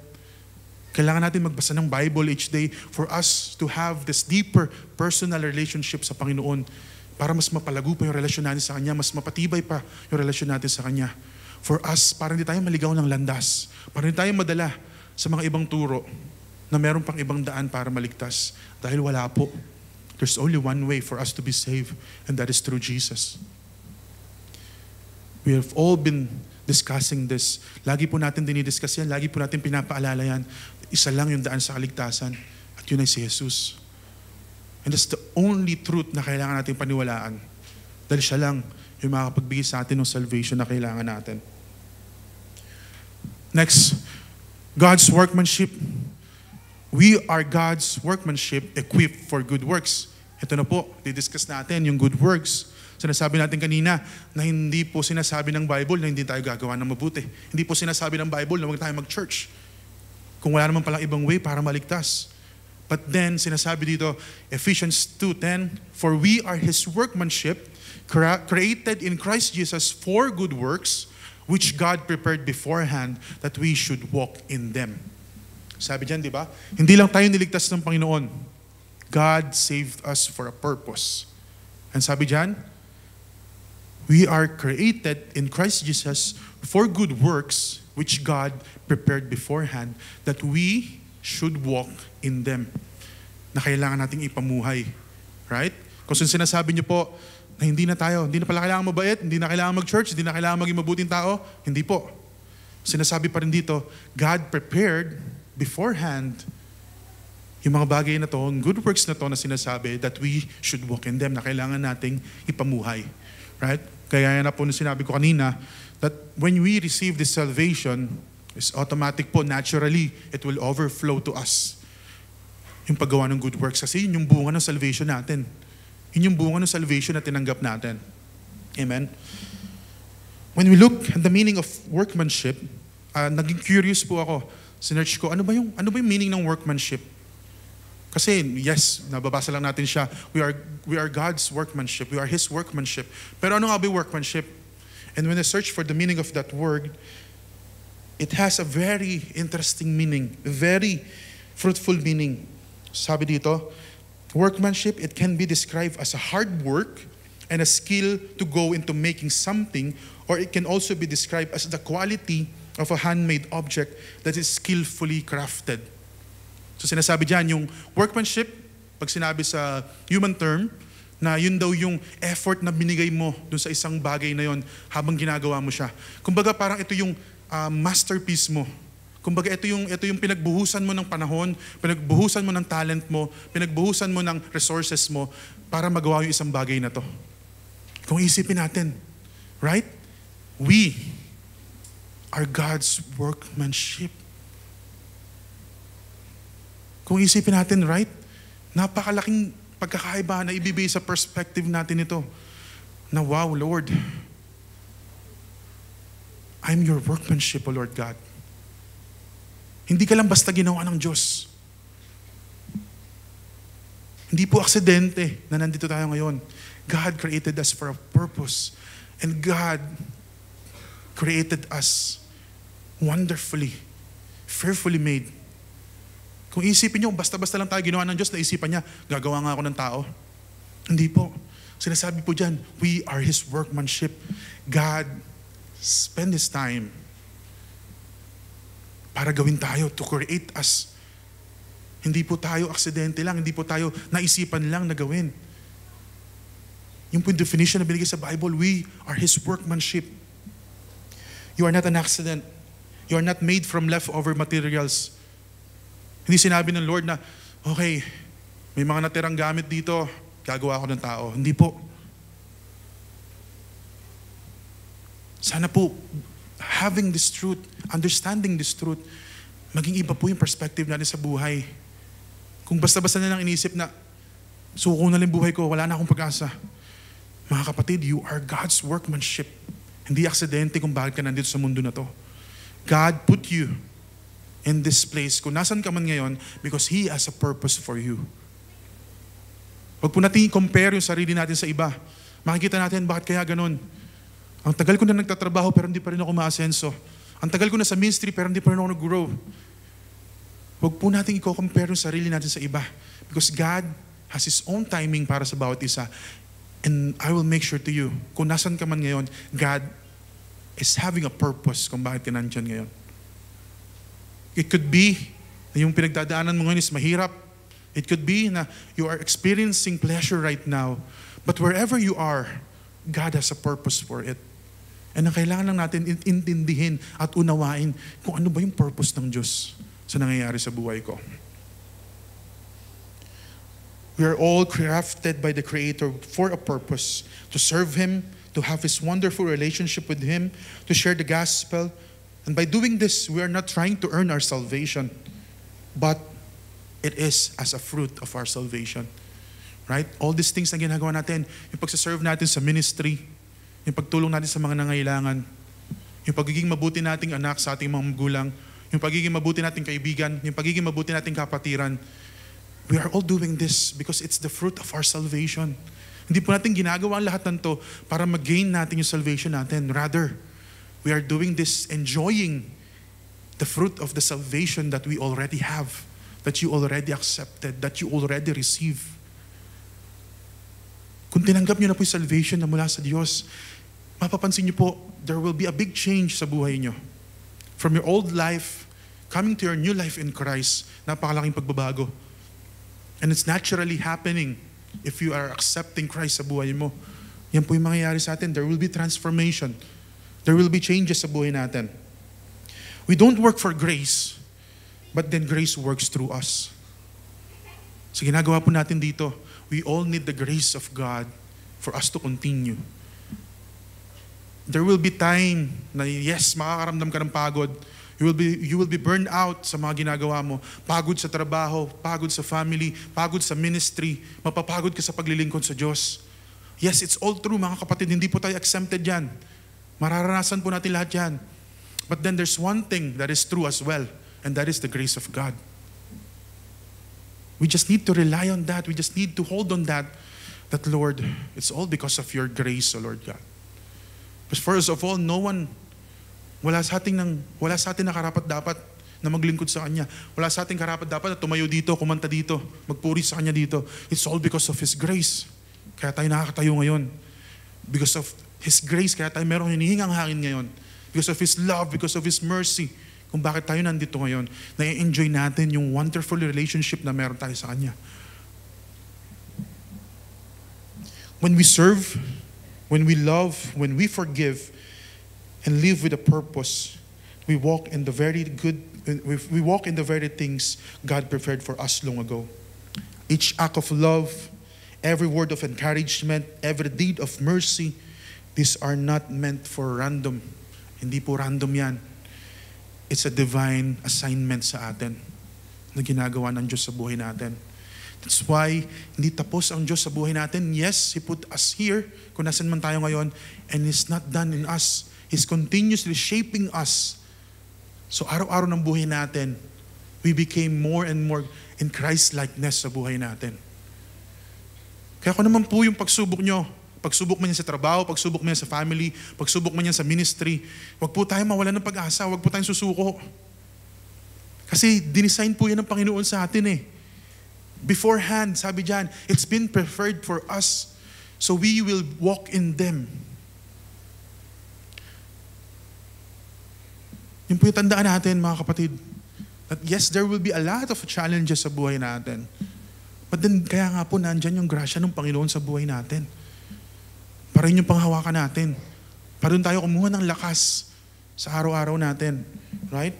Kailangan natin magbasa ng Bible each day for us to have this deeper personal relationship sa Panginoon para mas mapalago pa yung relasyon natin sa Kanya, mas mapatibay pa yung relasyon natin sa Kanya. For us, para hindi tayo maligaw ng landas, para hindi tayo madala sa mga ibang turo na meron pang ibang daan para maligtas. Dahil wala po. There's only one way for us to be saved, and that is through Jesus. We have all been discussing this. Lagi po natin dinidiscuss yan, lagi po natin pinapaalala yan. Isa lang yung daan sa kaligtasan, at yun ay si Jesus. And that's the only truth na kailangan natin paniwalaan. Dahil siya lang yung makakapagbigay sa atin ng salvation na kailangan natin. Next, God's workmanship. We are God's workmanship equipped for good works. Ito na po, didiscuss natin yung good works. Sinasabi natin kanina na hindi po sinasabi ng Bible na hindi tayo gagawa ng mabuti. Hindi po sinasabi ng Bible na huwag tayo mag-church. Kung wala naman palang ibang way para maligtas. But then, sinasabi dito, Ephesians 2:10, for we are His workmanship, created in Christ Jesus for good works, which God prepared beforehand that we should walk in them. Sabi dyan, di ba? Hindi lang tayo niligtas ng Panginoon. God saved us for a purpose. And sabi dyan, we are created in Christ Jesus for good works, which God prepared beforehand that we should walk in them. Na kailangan nating ipamuhay. Right? Kung sinasabi niyo po na hindi na pala kailangan mabait, hindi na kailangan mag-church, hindi na kailangan maging mabuting tao, hindi po. Sinasabi pa rin dito, God prepared beforehand yung mga bagay na to, good works na to na sinasabi that we should walk in them, na kailangan nating ipamuhay. Right? Kaya yan na po na sinabi ko kanina, that when we receive this salvation, it's automatic po, naturally, it will overflow to us. Yung paggawa ng good works. Kasi yun yung bunga ng salvation natin. Yun yung bunga ng salvation na tinanggap natin. Amen? When we look at the meaning of workmanship, naging curious po ako. Sinearch ko, ano ba yung meaning ng workmanship? Kasi, yes, nababasa lang natin siya. We are God's workmanship. We are His workmanship. Pero ano nga ba yung workmanship? And when I search for the meaning of that word, it has a very interesting meaning, very fruitful meaning. Sabi dito, workmanship, it can be described as a hard work and a skill to go into making something, or it can also be described as the quality of a handmade object that is skillfully crafted. So sinasabi dyan, yung workmanship, pag sinabi sa human term, na yun daw yung effort na binigay mo dun sa isang bagay na yun habang ginagawa mo siya. Kumbaga parang ito yung masterpiece mo. Kumbaga ito yung pinagbuhusan mo ng panahon, pinagbuhusan mo ng talent mo, pinagbuhusan mo ng resources mo para magawa yung isang bagay na to. Kung isipin natin, right? We are God's workmanship. Kung isipin natin, right? Napakalaking pagkakaiba na ibibigay sa perspective natin ito. Na wow, Lord, I'm your workmanship, O Lord God. Hindi ka lang basta ginawa ng Diyos. Hindi po aksidente na nandito tayo ngayon. God created us for a purpose. And God created us wonderfully, fearfully made. Kung isipin nyo, basta-basta lang tayo ginawa ng Diyos, naisipan niya, gagawa nga ako ng tao. Hindi po. Sinasabi po dyan, we are His workmanship. God spend His time para gawin tayo, to create us. Hindi po tayo aksidente lang, hindi po tayo naisipan lang na gawin. Yung po yung definition na binigay sa Bible, we are His workmanship. You are not an accident. You are not made from leftover materials. Hindi sinabi ng Lord na, okay, may mga natirang gamit dito, gagawa ako ng tao. Hindi po. Sana po, having this truth, understanding this truth, maging iba po yung perspective natin sa buhay. Kung basta-basta na lang inisip na, suko na lang buhay ko, wala na akong pag-asa. Mga kapatid, you are God's workmanship. Hindi aksidente kung bakit ka nandito sa mundo na to. God put you in this place, kung nasan ka man ngayon, because He has a purpose for you. Huwag po natin i-compare yung sarili natin sa iba. Makikita natin, bakit kaya ganun? Ang tagal ko na nagtatrabaho pero hindi pa rin ako maasenso. Ang tagal ko na sa ministry pero hindi pa rin ako nag-grow. Huwag po natin i-compare yung sarili natin sa iba. Because God has His own timing para sa bawat isa. And I will make sure to you, kung nasan ka man ngayon, God is having a purpose kung bakit ka nandyan ngayon. It could be na yung pinagdadaanan mo ngayon is mahirap. It could be na you are experiencing pleasure right now. But wherever you are, God has a purpose for it. And ang kailangan lang natin intindihin at unawain kung ano ba yung purpose ng Diyos sa nangyayari sa buhay ko. We are all crafted by the Creator for a purpose, to serve Him, to have His wonderful relationship with Him, to share the gospel. And by doing this, we are not trying to earn our salvation, but it is as a fruit of our salvation. Right? All these things na ginagawa natin, yung pagsaserve natin sa ministry, yung pagtulong natin sa mga nangailangan, yung pagiging mabuti nating anak sa ating mga magulang, yung pagiging mabuti nating kaibigan, yung pagiging mabuti nating kapatiran, we are all doing this because it's the fruit of our salvation. Hindi po natin ginagawa ang lahat ng to para mag-gain natin yung salvation natin. Rather, we are doing this enjoying the fruit of the salvation that we already have, that you already accepted, that you already receive. Kung tinanggap nyo na po yung salvation na mula sa Diyos, mapapansin nyo po, there will be a big change sa buhay nyo. From your old life, coming to your new life in Christ, napakalaking pagbabago. And it's naturally happening if you are accepting Christ sa buhay mo. Yan po yung mangyayari sa atin. There will be transformation. There will be changes sa buhay natin. We don't work for grace, but then grace works through us. So ginagawa po natin dito, we all need the grace of God for us to continue. There will be time na yes, makakaramdam ka ng pagod. You will be burned out sa mga ginagawa mo. Pagod sa trabaho, pagod sa family, pagod sa ministry, mapapagod ka sa paglilingkod sa Diyos. Yes, it's all true mga kapatid, hindi po tayo exempted yan. Mararanasan po natin lahat yan. But then there's one thing that is true as well, and that is the grace of God. We just need to rely on that. We just need to hold on that Lord, it's all because of your grace, O Lord God. But first of all, wala sa atin na karapat-dapat na maglingkod sa Kanya. Wala sa atin karapat-dapat na tumayo dito, kumanta dito, magpuri sa Kanya dito. It's all because of His grace. Kaya tayo nakakatayo ngayon. Because of His grace, kaya tayo merong hinihingang hangin ngayon. Because of His love, because of His mercy. Kung bakit tayo nandito ngayon, na-enjoy natin yung wonderful relationship na meron tayo sa Kanya. When we serve, when we love, when we forgive, and live with a purpose, we walk in the very things God prepared for us long ago. Each act of love, every word of encouragement, every deed of mercy, these are not meant for random. Hindi po random yan. It's a divine assignment sa atin na ginagawa ng Diyos sa buhay natin. That's why hindi tapos ang Diyos sa buhay natin. Yes, He put us here, kung nasan man tayo ngayon, and it's not done in us. He's continuously shaping us. So araw-araw ng buhay natin, we became more and more in Christ-likeness sa buhay natin. Kaya kung naman po yung pagsubok nyo, pagsubok man yan sa trabaho, pagsubok man yan sa family, pagsubok man yan sa ministry, huwag po tayo mawalan ng pag-asa, huwag po tayong susuko. Kasi dinesign po yan ng Panginoon sa atin eh. Beforehand, sabi dyan, it's been preferred for us, so we will walk in them. Yun po yung tandaan natin, mga kapatid. That yes, there will be a lot of challenges sa buhay natin. But then, kaya nga po, nandyan yung grasya ng Panginoon sa buhay natin. Para yun yung panghawakan natin. Para doon tayo kumuha ng lakas sa araw-araw natin. Right?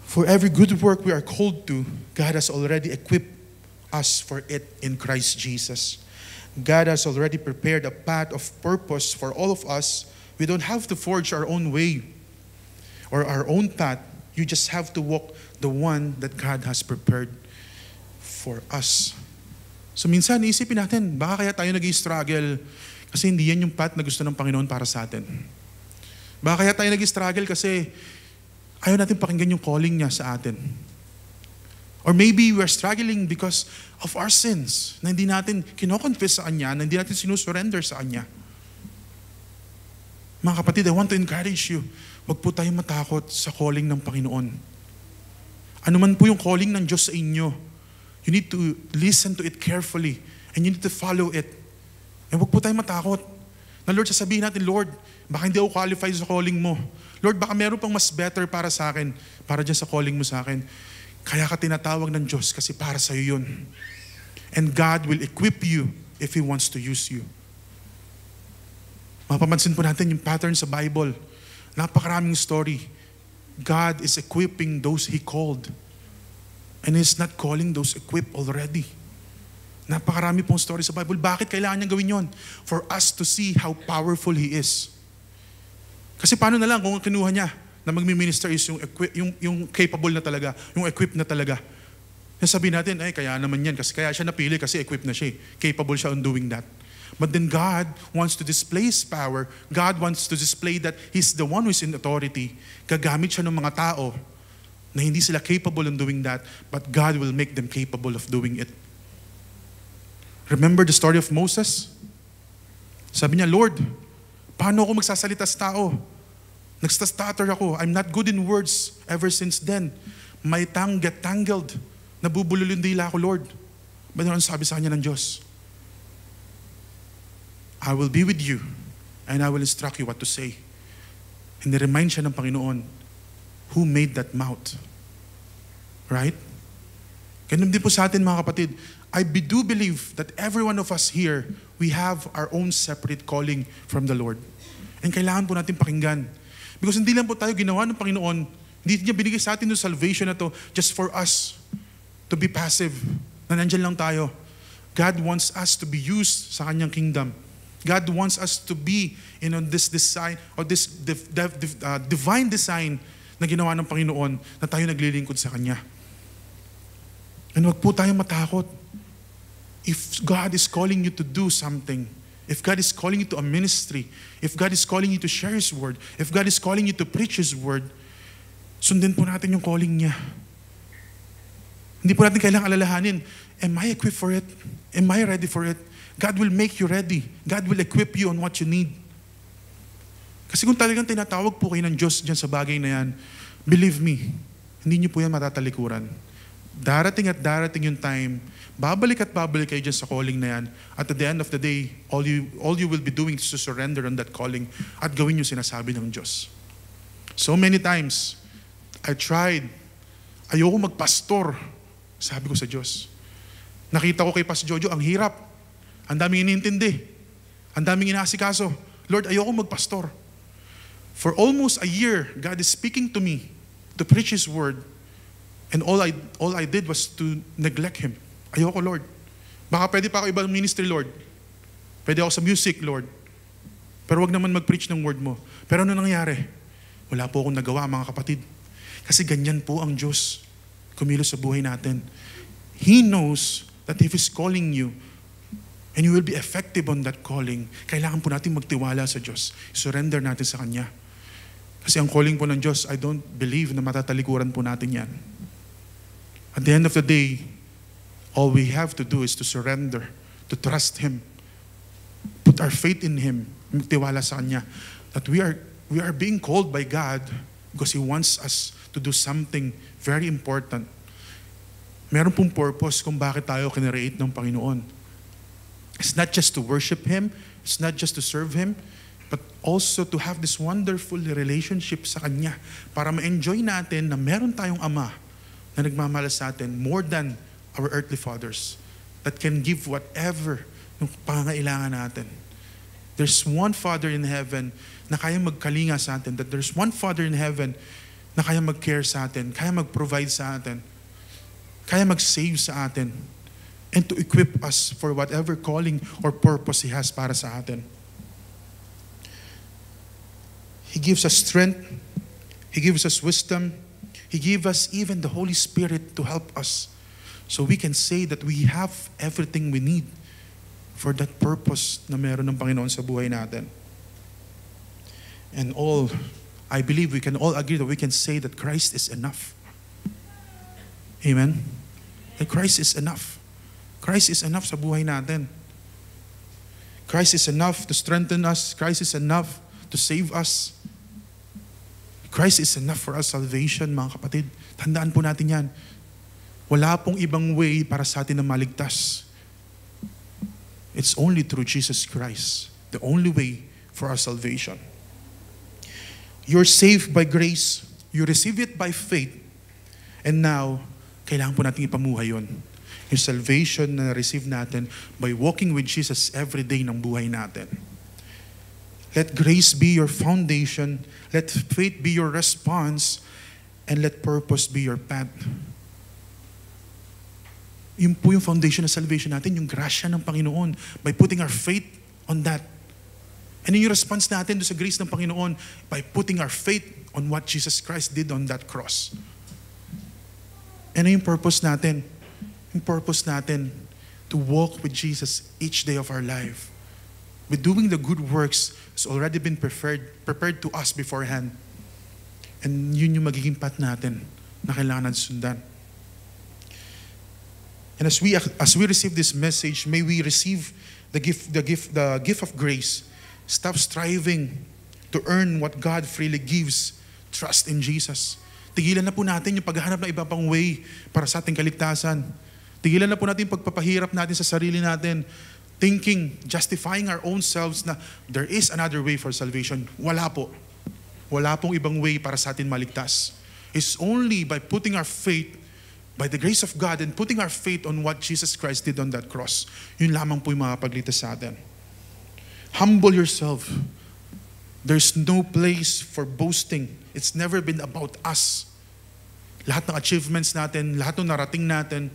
For every good work we are called to, God has already equipped us for it in Christ Jesus. God has already prepared a path of purpose for all of us. We don't have to forge our own way or our own path. You just have to walk the one that God has prepared for us. So minsan, isipin natin, baka kaya tayo nag-i-struggle kasi hindi yan yung path na gusto ng Panginoon para sa atin. Baka kaya tayo nag-i-struggle kasi ayaw natin pakinggan yung calling niya sa atin. Or maybe we're struggling because of our sins na hindi natin kinoconfess sa Kanya, na hindi natin sinusurrender sa Kanya. Mga kapatid, I want to encourage you, wag po tayong matakot sa calling ng Panginoon. Ano man po yung calling ng Diyos sa inyo, you need to listen to it carefully and you need to follow it. And wag po tayong matakot. Na Lord, sasabihin natin, Lord, baka hindi ako qualified sa calling mo. Lord, baka meron pang mas better para sa akin, para dyan sa calling mo sa akin. Kaya ka tinatawag ng Diyos kasi para sa'yo yun. And God will equip you if He wants to use you. Mapapansin po natin yung pattern sa Bible. Napakaraming story. God is equipping those He called. And He's not calling those equipped already. Napakarami pong story sa Bible. Bakit kailangan niya gawin yon? For us to see how powerful He is. Kasi paano na lang kung kinuha niya na magmi-minister is yung capable na talaga, yung equipped na talaga. Sabihin natin, ay kaya naman yan, kasi kaya siya napili kasi equipped na siya. Capable siya on doing that. But then God wants to display His power. God wants to display that He's the one who is in authority. Gagamit siya ng mga tao na hindi sila capable in doing that, but God will make them capable of doing it. Remember the story of Moses? Sabi niya, Lord, paano ako magsasalita sa tao? Nagsta-stutter ako. I'm not good in words ever since then. My tongue get tangled. Nabubulol yung dila ko, Lord. But ano sabi sa kanya ng Diyos? I will be with you and I will instruct you what to say. And ni-remind siya ng Panginoon who made that mouth. Right? Ganun din po sa atin, mga kapatid. I do believe that every one of us here, we have our own separate calling from the Lord. And kailangan po natin pakinggan. Because hindi lang po tayo ginawa ng Panginoon, hindi niya binigay sa atin yung salvation na to just for us to be passive, na nandyan lang tayo. God wants us to be used sa Kanyang kingdom. God wants us to be in this design, or this divine design na ginawa ng Panginoon na tayo naglilingkod sa Kanya. And wag po tayong matakot. If God is calling you to do something, if God is calling you to a ministry, if God is calling you to share His word, if God is calling you to preach His word, sundin po natin yung calling niya. Hindi po natin kailangang alalahanin, am I equipped for it? Am I ready for it? God will make you ready. God will equip you on what you need. Kasi kung talagang tinatawag po kayo ng Diyos dyan sa bagay na yan, believe me, hindi niyo po yan matatalikuran. Darating at darating yung time, babalik at babalik kayo dyan sa calling na yan. At the end of the day, all you will be doing is to surrender on that calling at gawin yung sinasabi ng Diyos. So many times, I tried. Ayoko magpastor. Sabi ko sa Diyos. Nakita ko kay Pastor Jojo, ang hirap. Ang daming inintindi. Ang daming inaasikaso. Lord, ayoko magpastor. For almost a year, God is speaking to me to preach His word. And all I did was to neglect Him. Ayoko, Lord. Baka pwede pa ako ibang ministry, Lord. Pwede ako sa music, Lord. Pero wag naman mag-preach ng word mo. Pero ano nangyari? Wala po akong nagawa, mga kapatid. Kasi ganyan po ang Diyos kumilos sa buhay natin. He knows that if He's calling you, and you will be effective on that calling, kailangan po natin magtiwala sa Diyos. Surrender natin sa Kanya. Kasi ang calling po ng Diyos, I don't believe na matatalikuran po natin yan. At the end of the day, All we have to do is to surrender, to trust Him, put our faith in Him, magtiwala sa Kanya. That we are being called by God because He wants us to do something very important. Meron pong purpose kung bakit tayo kinreate ng Panginoon. It's not just to worship Him, it's not just to serve Him, but also to have this wonderful relationship sa Kanya para ma-enjoy natin na meron tayong Ama na nagmamahal sa atin more than our earthly fathers that can give whatever ng pangangailangan natin. There's one Father in heaven na kaya magkalinga sa atin. That there's one Father in heaven na kaya mag-care sa atin, kaya mag-provide sa atin, kaya mag-save sa atin, and to equip us for whatever calling or purpose He has para sa atin. He gives us strength. He gives us wisdom. He gives us even the Holy Spirit to help us. So we can say that we have everything we need for that purpose na meron ng Panginoon sa buhay natin. And I believe we can all agree that we can say that Christ is enough. Amen? That Christ is enough. Christ is enough sa buhay natin. Christ is enough to strengthen us. Christ is enough to save us. Christ is enough for our salvation, mga kapatid. Tandaan po natin yan. Wala pong ibang way para sa atin na maligtas. It's only through Jesus Christ, the only way for our salvation. You're saved by grace. You receive it by faith. And now, kailangan po natin ipamuhay yun. Yung salvation na receive natin by walking with Jesus every day ng buhay natin. Let grace be your foundation. Let faith be your response. And let purpose be your path. Yun po yung foundation ng salvation natin, yung grasya ng Panginoon, by putting our faith on that. And yung response natin sa grace ng Panginoon, by putting our faith on what Jesus Christ did on that cross. And yung purpose natin? Yung purpose natin to walk with Jesus each day of our life. With doing the good works has already been prepared to us beforehand. And yun yung magiging path natin na kailangan natin sundan. And as we receive this message, may we receive the gift of grace. Stop striving to earn what God freely gives. Trust in Jesus. Tigilan na po natin yung paghahanap ng iba pang way para sa ating kaligtasan. Tigilan na po natin yung pagpapahirap natin sa sarili natin, thinking, justifying our own selves na there is another way for salvation. Wala po. Wala pong ibang way para sa atin maligtas. It's only by putting our faith, by the grace of God, and putting our faith on what Jesus Christ did on that cross. Yun lamang po yung makapagligtas sa atin. Humble yourself. There's no place for boasting. It's never been about us. Lahat ng achievements natin, lahat ng narating natin,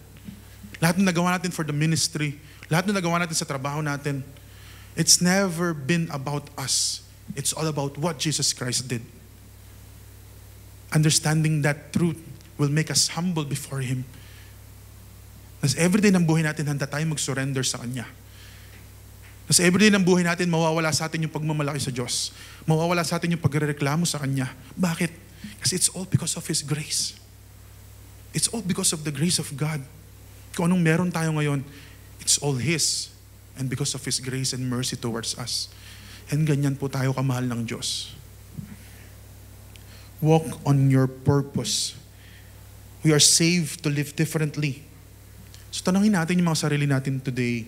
lahat ng nagawa natin for the ministry, lahat ng nagawa natin sa trabaho natin, it's never been about us. It's all about what Jesus Christ did. Understanding that truth will make us humble before Him. Nas everyday ng buhay natin, handa tayo mag-surrender sa Kanya. Nas everyday ng buhay natin, mawawala sa atin yung pagmamalaki sa Diyos. Mawawala sa atin yung pagrereklamo sa Kanya. Bakit? Kasi it's all because of His grace. It's all because of the grace of God. Kung anong meron tayo ngayon, it's all His. And because of His grace and mercy towards us. And ganyan po tayo kamahal ng Diyos. Walk on your purpose. We are saved to live differently. So tanongin natin yung mga sarili natin today.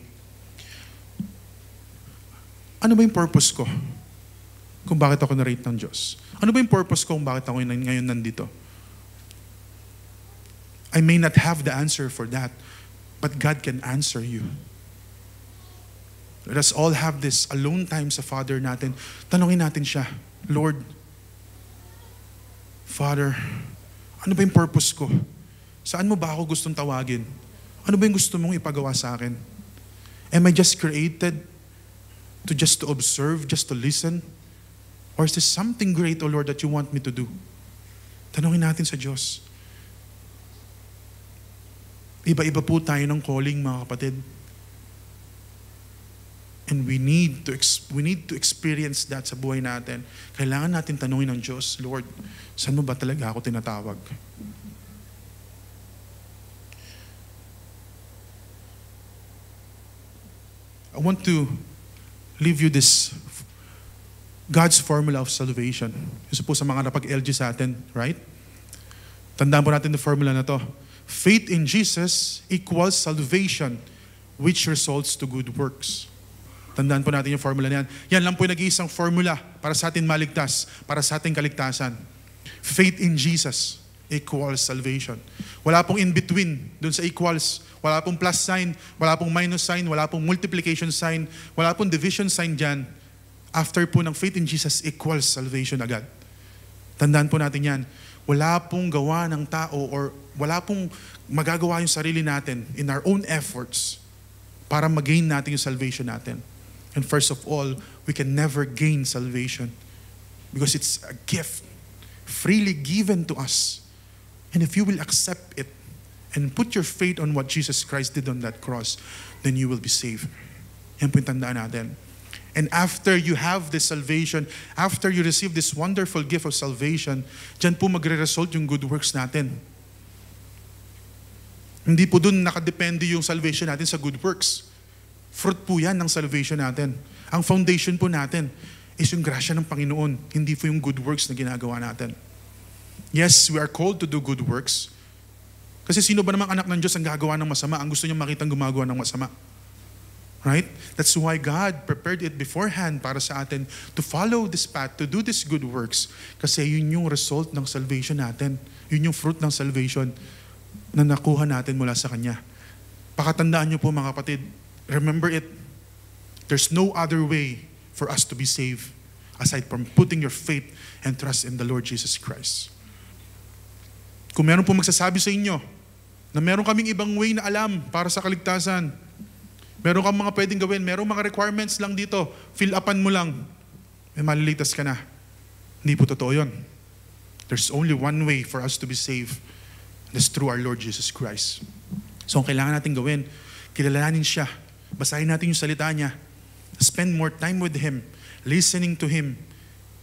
Ano ba yung purpose ko? Kung bakit ako na-rate ng Diyos? Ano ba yung purpose ko kung bakit ako ngayon nandito? I may not have the answer for that, but God can answer you. Let us all have this alone time sa Father natin. Tanongin natin siya, Lord, Father, ano ba yung purpose ko? Saan mo ba ako gustong tawagin? Ano ba yung gusto mong ipagawa sa akin? Am I just created to observe, just to listen? Or is this something great, O Lord, that you want me to do? Tanungin natin sa Diyos. Iba-iba po tayo ng calling, mga kapatid. And we need to experience that sa buhay natin. Kailangan natin tanungin ng Diyos, Lord, saan mo ba talaga ako tinatawag? want to leave you this God's formula of salvation. Isa po sa mga napag-LG sa atin, right? Tandaan po natin the formula na to. Faith in Jesus equals salvation, which results to good works. Tandaan po natin yung formula na yan. Yan lang po yung nag-iisang formula para sa atin maligtas, para sa ating kaligtasan. Faith in Jesus equals salvation. Wala pong in-between dun sa equals. Wala pong plus sign, wala pong minus sign, wala pong multiplication sign, wala pong division sign dyan. After po ng faith in Jesus equals salvation agad. Tandaan po natin yan. Wala pong gawa ng tao or wala pong magagawa yung sarili natin in our own efforts para mag-gain natin yung salvation natin. And first of all, we can never gain salvation because it's a gift freely given to us. And if you will accept it and put your faith on what Jesus Christ did on that cross, then you will be saved. Yan po yung tandaan natin. And after you have this salvation, after you receive this wonderful gift of salvation, dyan po magre-result yung good works natin. Hindi po dun nakadepende yung salvation natin sa good works. Fruit po yan ng salvation natin. Ang foundation po natin is yung grasya ng Panginoon, hindi po yung good works na ginagawa natin. Yes, we are called to do good works. Kasi sino ba namang anak ng Diyos ang gagawa ng masama? Ang gusto niyang makitang gumagawa ng masama. Right? That's why God prepared it beforehand para sa atin to follow this path, to do these good works. Kasi yun yung result ng salvation natin. Yun yung fruit ng salvation na nakuha natin mula sa Kanya. Pakatandaan niyo po mga kapatid, remember it, there's no other way for us to be saved aside from putting your faith and trust in the Lord Jesus Christ. Kung meron po magsasabi sa inyo na meron kaming ibang way na alam para sa kaligtasan, meron kang mga pwedeng gawin, merong mga requirements lang dito, fill upan mo lang, may malilitas ka na. Hindi po totoo yun. There's only one way for us to be saved. That's through our Lord Jesus Christ. So ang kailangan natin gawin, kilalanin siya. Basahin natin yung salita niya. Spend more time with Him, listening to Him,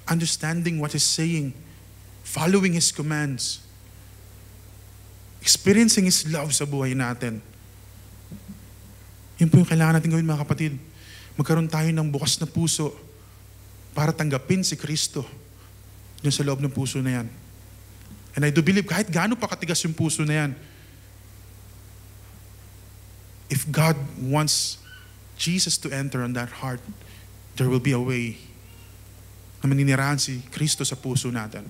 understanding what He's saying, following His commands, experiencing His love sa buhay natin. Yun po yung kailangan natin gawin mga kapatid. Magkaroon tayo ng bukas na puso para tanggapin si Kristo dun sa loob ng puso na yan. And I do believe kahit gaano pa katigas yung puso na yan, if God wants Jesus to enter on that heart, there will be a way na maninirahan si Kristo sa puso natin.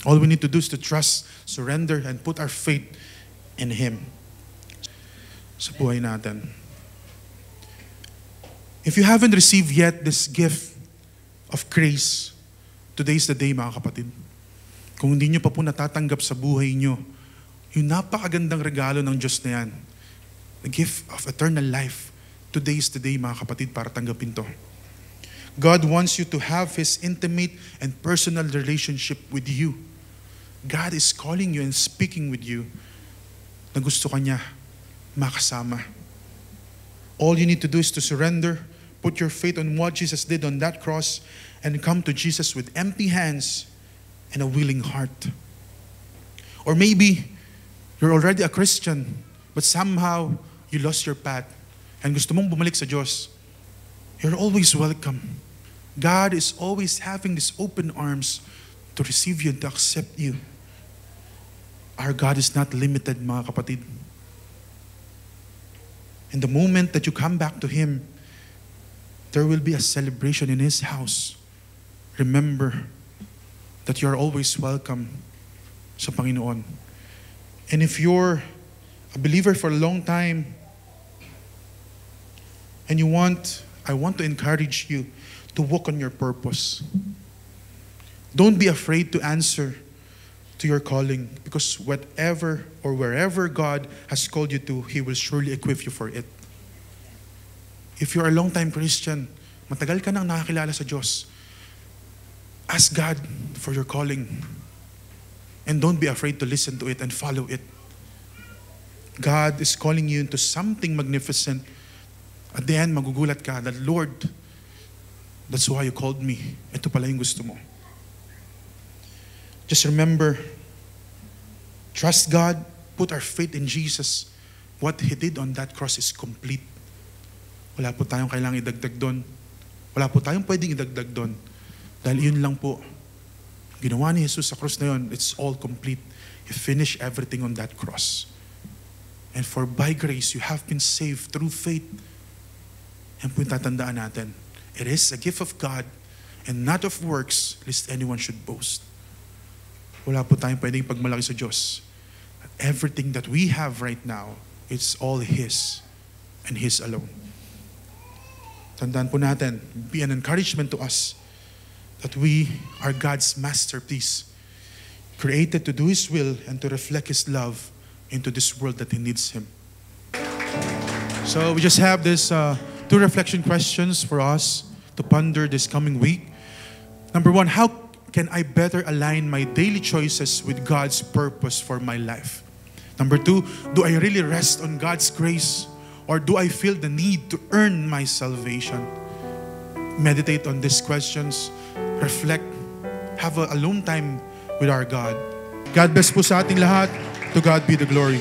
All we need to do is to trust, surrender, and put our faith in Him sa buhay natin. If you haven't received yet this gift of grace, today is the day mga kapatid. Kung hindi nyo pa po natatanggap sa buhay nyo, yung napakagandang regalo ng Diyos na yan, the gift of eternal life, today is the day mga kapatid para tanggapin to. God wants you to have His intimate and personal relationship with you. God is calling you and speaking with you na gusto ka niya makasama. All you need to do is to surrender, put your faith on what Jesus did on that cross, and come to Jesus with empty hands and a willing heart. Or maybe you're already a Christian, but somehow you lost your path and gusto mong bumalik sa Diyos. You're always welcome. God is always having these open arms to receive you and to accept you. Our God is not limited, mga kapatid. In the moment that you come back to Him, there will be a celebration in His house. Remember that you are always welcome sa Panginoon. And if you're a believer for a long time, and I want to encourage you to walk on your purpose. Don't be afraid to answer to your calling, because whatever or wherever God has called you to, He will surely equip you for it. If you're a long-time Christian, matagal ka nang nakakilala sa Diyos, ask God for your calling. And don't be afraid to listen to it and follow it. God is calling you into something magnificent. At the end, magugulat ka that, Lord, that's why you called me. Ito pala yung gusto mo. Just remember, trust God, put our faith in Jesus. What He did on that cross is complete. Wala po tayong kailangang idagdag doon. Wala po tayong pwedeng idagdag doon. Dahil yun lang po. Ginawa ni Jesus sa cross na yun, it's all complete. He finished everything on that cross. And for by grace, you have been saved through faith. Yan po yung tatandaan natin. It is a gift of God and not of works, lest anyone should boast. Wala po tayong pwedeng pagmalaki sa Diyos. Everything that we have right now, it's all His and His alone. Tandaan po natin, be an encouragement to us that we are God's masterpiece, created to do His will and to reflect His love into this world that He needs Him. So we just have this 2 reflection questions for us to ponder this coming week. Number 1, how can I better align my daily choices with God's purpose for my life? Number 2, do I really rest on God's grace, or do I feel the need to earn my salvation? Meditate on these questions, reflect, have a alone time with our God. God bless po sa ating lahat. To God be the glory.